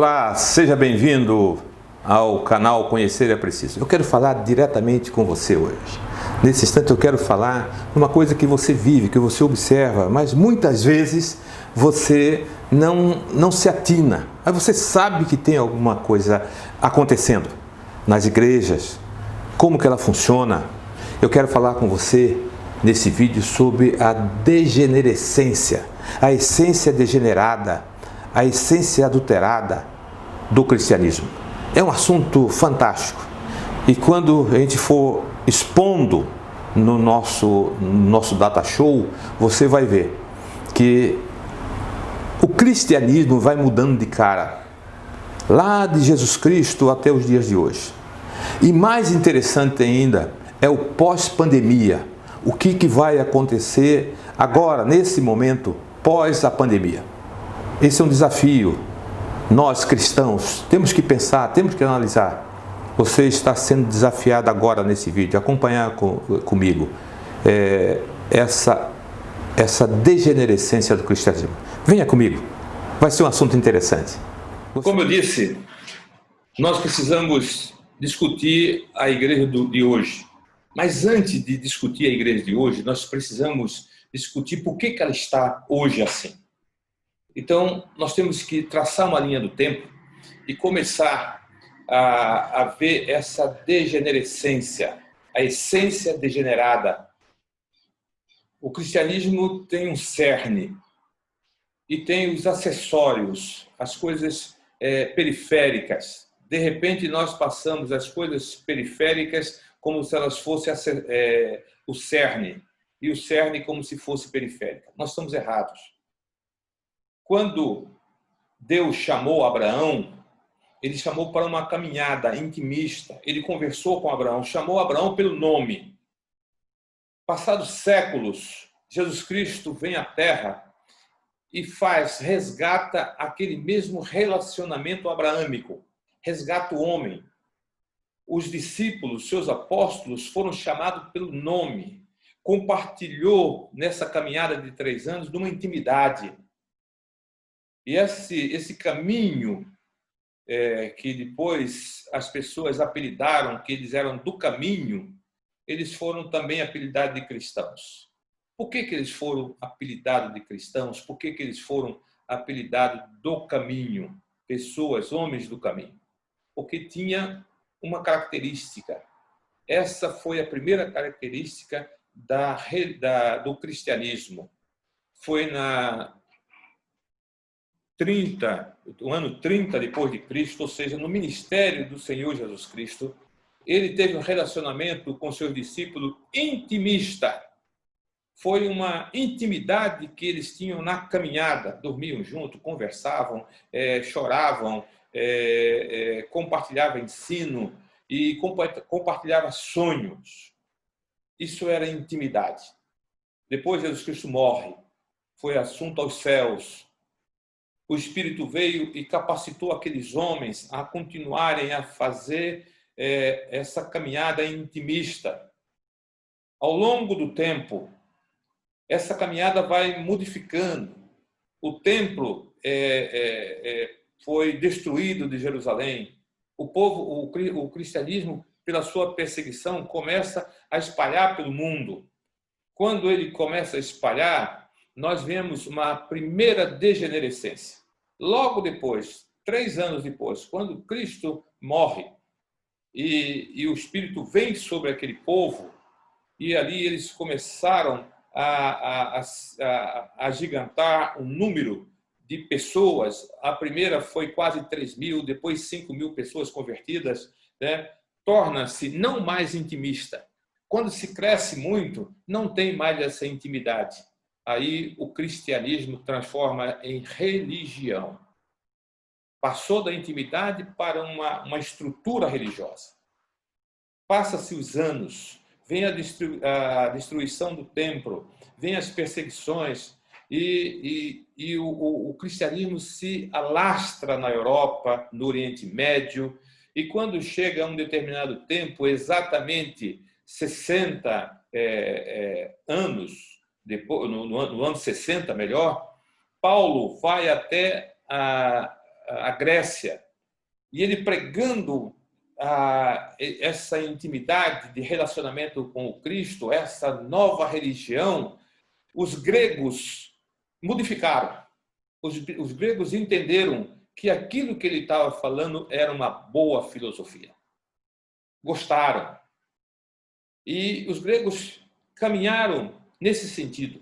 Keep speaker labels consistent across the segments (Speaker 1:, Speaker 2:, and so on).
Speaker 1: Olá, seja bem-vindo ao canal Conhecer é Preciso. Eu quero falar diretamente com você hoje. Nesse instante eu quero falar uma coisa que você vive, que você observa, mas muitas vezes você não se atina. Mas você sabe que tem alguma coisa acontecendo nas igrejas, como que ela funciona. Eu quero falar com você nesse vídeo sobre a degenerescência, a essência degenerada, a essência adulterada do cristianismo. É um assunto fantástico. E quando a gente for expondo no nosso data show, você vai ver que o cristianismo vai mudando de cara, lá de Jesus Cristo até os dias de hoje. E mais interessante ainda é o pós-pandemia. O que vai acontecer agora, nesse momento, pós a pandemia. Esse é um desafio. Nós, cristãos, temos que pensar, temos que analisar. Você está sendo desafiado agora nesse vídeo, acompanhar comigo essa degenerescência do cristianismo. Venha comigo, vai ser um assunto interessante.
Speaker 2: Como eu disse, nós precisamos discutir a igreja de hoje. Mas antes de discutir a igreja de hoje, nós precisamos discutir por que ela está hoje assim. Então, nós temos que traçar uma linha do tempo e começar a ver essa degenerescência, a essência degenerada. O cristianismo tem um cerne e tem os acessórios, as coisas periféricas. De repente, nós passamos as coisas periféricas como se elas fossem o cerne, e o cerne como se fosse periférica. Nós estamos errados. Quando Deus chamou Abraão, ele chamou para uma caminhada intimista. Ele conversou com Abraão, chamou Abraão pelo nome. Passados séculos, Jesus Cristo vem à Terra e resgata aquele mesmo relacionamento abraâmico, resgata o homem. Os discípulos, seus apóstolos, foram chamados pelo nome. Compartilhou nessa caminhada de 3 anos de uma intimidade. E esse caminho que depois as pessoas apelidaram, que eles eram do caminho, eles foram também apelidados de cristãos. Por que eles foram apelidados de cristãos? Por que eles foram apelidados do caminho? Pessoas, homens do caminho. Porque tinha uma característica. Essa foi a primeira característica do cristianismo. Foi no ano 30 depois de Cristo, ou seja, no ministério do Senhor Jesus Cristo, ele teve um relacionamento com seus discípulos intimista. Foi uma intimidade que eles tinham na caminhada, dormiam junto, conversavam, choravam, compartilhavam ensino e compartilhavam sonhos. Isso era intimidade. Depois Jesus Cristo morre, foi assunto aos céus. O Espírito veio e capacitou aqueles homens a continuarem a fazer essa caminhada intimista. Ao longo do tempo, essa caminhada vai modificando. O templo foi destruído de Jerusalém. O cristianismo, pela sua perseguição, começa a espalhar pelo mundo. Quando ele começa a espalhar, nós vemos uma primeira degenerescência. Logo depois, 3 anos depois, quando Cristo morre e o Espírito vem sobre aquele povo, e ali eles começaram a agigantar o número de pessoas. A primeira foi quase 3.000, depois 5.000 pessoas convertidas, né? Torna-se não mais intimista. Quando se cresce muito, não tem mais essa intimidade. Aí o cristianismo transforma em religião. Passou da intimidade para uma estrutura religiosa. Passa-se os anos, vem a destruição do templo, vem as perseguições e o cristianismo se alastra na Europa, no Oriente Médio, e quando chega a um determinado tempo, exatamente 60 anos, depois, no ano 60, melhor, Paulo vai até a Grécia, e ele pregando essa intimidade de relacionamento com o Cristo, essa nova religião, os gregos modificaram. Os gregos entenderam que aquilo que ele estava falando era uma boa filosofia. Gostaram. E os gregos caminharam nesse sentido.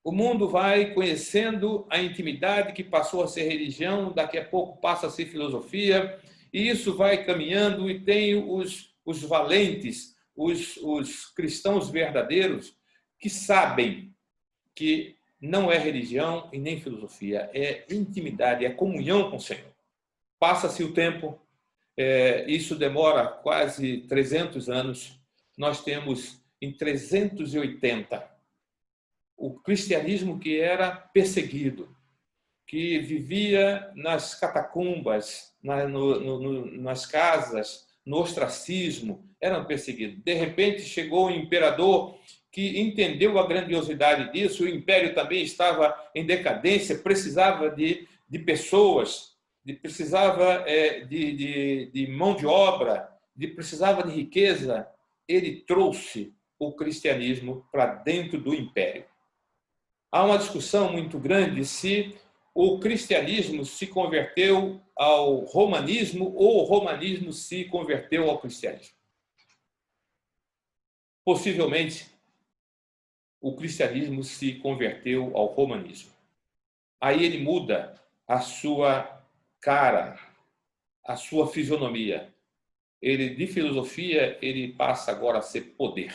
Speaker 2: O mundo vai conhecendo a intimidade que passou a ser religião, daqui a pouco passa a ser filosofia, e isso vai caminhando, e tem os valentes, os cristãos verdadeiros, que sabem que não é religião e nem filosofia, é intimidade, é comunhão com o Senhor. Passa-se o tempo, isso demora quase 300 anos, nós temos em 380 o cristianismo que era perseguido, que vivia nas catacumbas, nas casas, no ostracismo, eram perseguidos. De repente chegou um imperador que entendeu a grandiosidade disso, o império também estava em decadência, precisava de pessoas, precisava de mão de obra, precisava de riqueza. Ele trouxe o cristianismo para dentro do império. Há uma discussão muito grande se o cristianismo se converteu ao romanismo ou o romanismo se converteu ao cristianismo. Possivelmente, o cristianismo se converteu ao romanismo. Aí ele muda a sua cara, a sua fisionomia. Ele, de filosofia, ele passa agora a ser poder.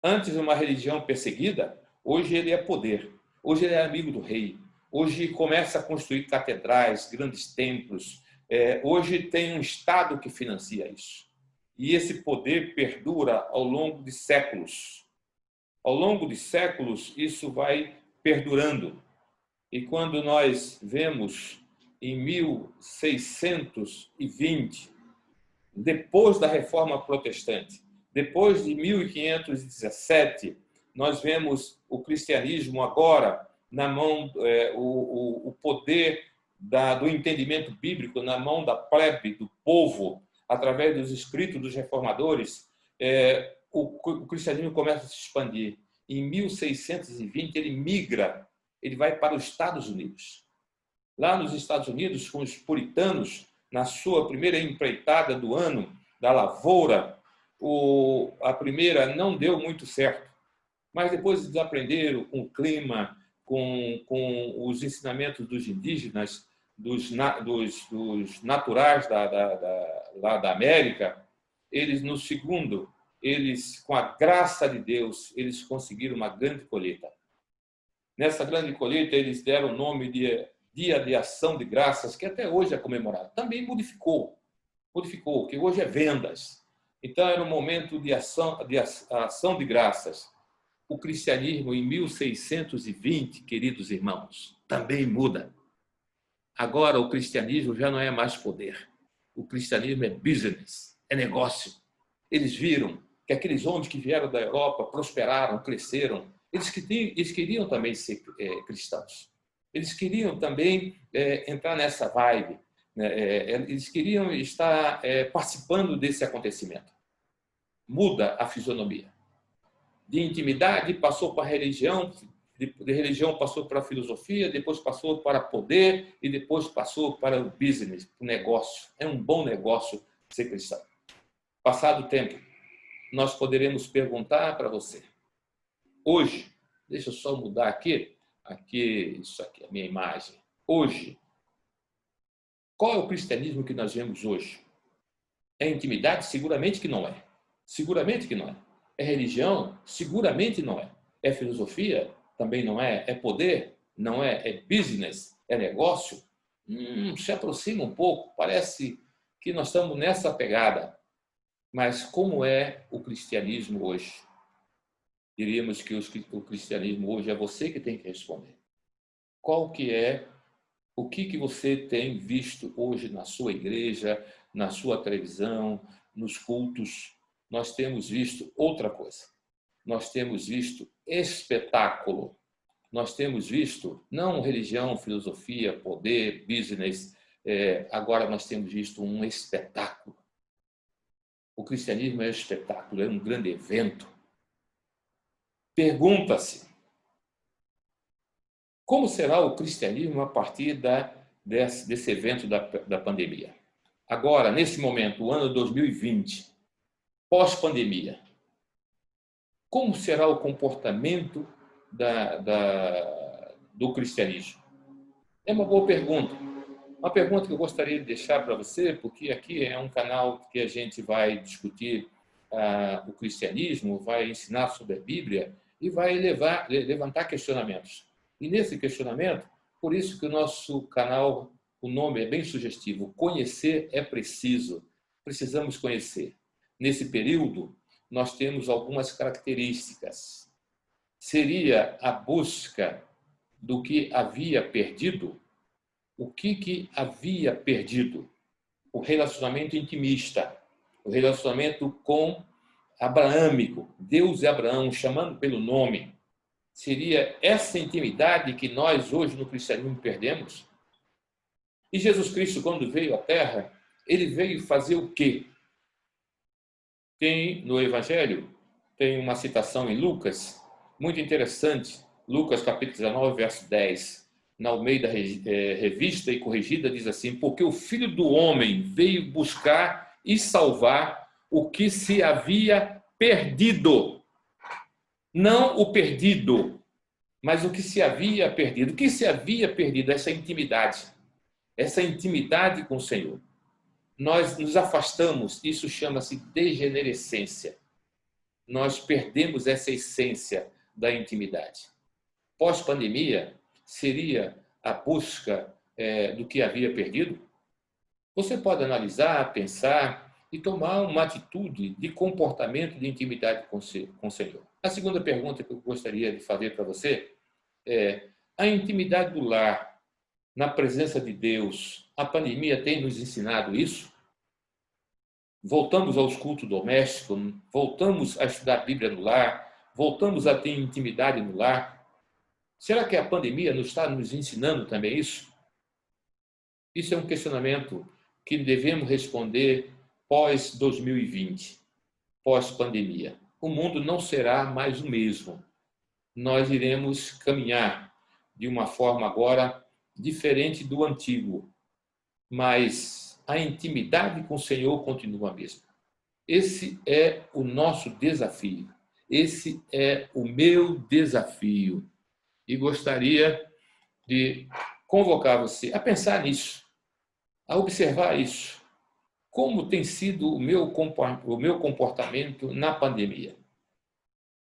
Speaker 2: Antes, uma religião perseguida, hoje ele é poder. Hoje ele é amigo do rei. Hoje começa a construir catedrais, grandes templos. Hoje tem um Estado que financia isso. E esse poder perdura ao longo de séculos. Ao longo de séculos, isso vai perdurando. E quando nós vemos em 1620, depois da Reforma Protestante, depois de 1517, nós vemos o cristianismo agora na mão, o poder do entendimento bíblico na mão da plebe, do povo, através dos escritos dos reformadores. O cristianismo começa a se expandir. Em 1620, ele migra, ele vai para os Estados Unidos. Lá nos Estados Unidos, com os puritanos, na sua primeira empreitada do ano da lavoura, a primeira não deu muito certo, mas depois eles aprenderam com o clima, com os ensinamentos dos indígenas, dos naturais lá da América. Eles, no segundo, com a graça de Deus, eles conseguiram uma grande colheita. Nessa grande colheita, eles deram o nome de Dia de Ação de Graças, que até hoje é comemorado. Também modificou, que hoje é vendas. Então, era um momento de ação de graças. O cristianismo, em 1620, queridos irmãos, também muda. Agora, o cristianismo já não é mais poder. O cristianismo é business, é negócio. Eles viram que aqueles homens que vieram da Europa prosperaram, cresceram. Eles queriam também ser cristãos. Eles queriam também entrar nessa vibe. Eles queriam estar participando desse acontecimento. Muda a fisionomia. De intimidade passou para a religião, de religião passou para a filosofia, depois passou para poder e depois passou para o business, o negócio. É um bom negócio ser cristão. Passado o tempo, nós poderemos perguntar para você. Hoje, deixa eu só mudar aqui, isso aqui, a minha imagem. Hoje, qual é o cristianismo que nós vemos hoje? É intimidade? Seguramente que não é. Seguramente que não é. É religião? Seguramente não é. É filosofia? Também não é. É poder? Não é. É business? É negócio? Se aproxima um pouco. Parece que nós estamos nessa pegada. Mas como é o cristianismo hoje? Diríamos que o cristianismo hoje é você que tem que responder. O que você tem visto hoje na sua igreja, na sua televisão, nos cultos? Nós temos visto outra coisa. Nós temos visto espetáculo. Nós temos visto não religião, filosofia, poder, business, agora nós temos visto um espetáculo. O cristianismo é um espetáculo, é um grande evento. Pergunta-se, como será o cristianismo a partir desse evento da pandemia? Agora, nesse momento, o ano 2020, pós-pandemia, como será o comportamento do cristianismo? É uma boa pergunta. Uma pergunta que eu gostaria de deixar para você, porque aqui é um canal que a gente vai discutir o cristianismo, vai ensinar sobre a Bíblia e vai levantar questionamentos. E nesse questionamento, por isso que o nosso canal, o nome é bem sugestivo, Conhecer é Preciso. Precisamos conhecer. Nesse período, nós temos algumas características. Seria a busca do que havia perdido? O que havia perdido? O relacionamento intimista, o relacionamento com abraâmico, Deus e Abraão, chamando pelo nome. Seria essa intimidade que nós hoje no cristianismo perdemos? E Jesus Cristo, quando veio à Terra, ele veio fazer o quê? Tem no Evangelho, tem uma citação em Lucas, muito interessante, Lucas capítulo 19, verso 10. Na Almeida Revista e Corrigida, diz assim: porque o Filho do Homem veio buscar e salvar o que se havia perdido. Não o perdido, mas o que se havia perdido. O que se havia perdido? Essa intimidade com o Senhor. Nós nos afastamos, isso chama-se degenerescência. Nós perdemos essa essência da intimidade. Pós-pandemia, seria a busca do que havia perdido? Você pode analisar, pensar e tomar uma atitude de comportamento de intimidade com o Senhor. A segunda pergunta que eu gostaria de fazer para você é: a intimidade do lar, na presença de Deus, a pandemia tem nos ensinado isso? Voltamos aos cultos domésticos, voltamos a estudar a Bíblia no lar, voltamos a ter intimidade no lar. Será que a pandemia não está nos ensinando também isso? Isso é um questionamento que devemos responder pós-2020, pós-pandemia. O mundo não será mais o mesmo. Nós iremos caminhar de uma forma agora diferente do antigo, mas a intimidade com o Senhor continua a mesma. Esse é o nosso desafio. Esse é o meu desafio. E gostaria de convocar você a pensar nisso, a observar isso. Como tem sido o meu comportamento na pandemia?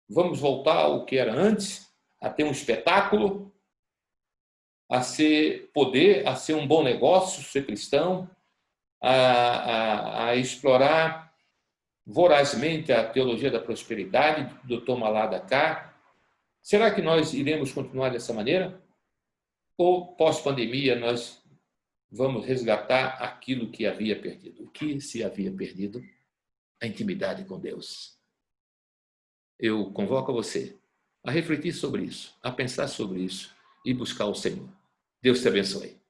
Speaker 2: Vamos voltar ao que era antes, a ter um espetáculo, a ser um bom negócio, ser cristão, a explorar vorazmente a teologia da prosperidade do Toma lá da cá. Será que nós iremos continuar dessa maneira? Ou, pós-pandemia, nós vamos resgatar aquilo que havia perdido? O que se havia perdido? A intimidade com Deus. Eu convoco você a refletir sobre isso, a pensar sobre isso e buscar o Senhor. Deus te abençoe.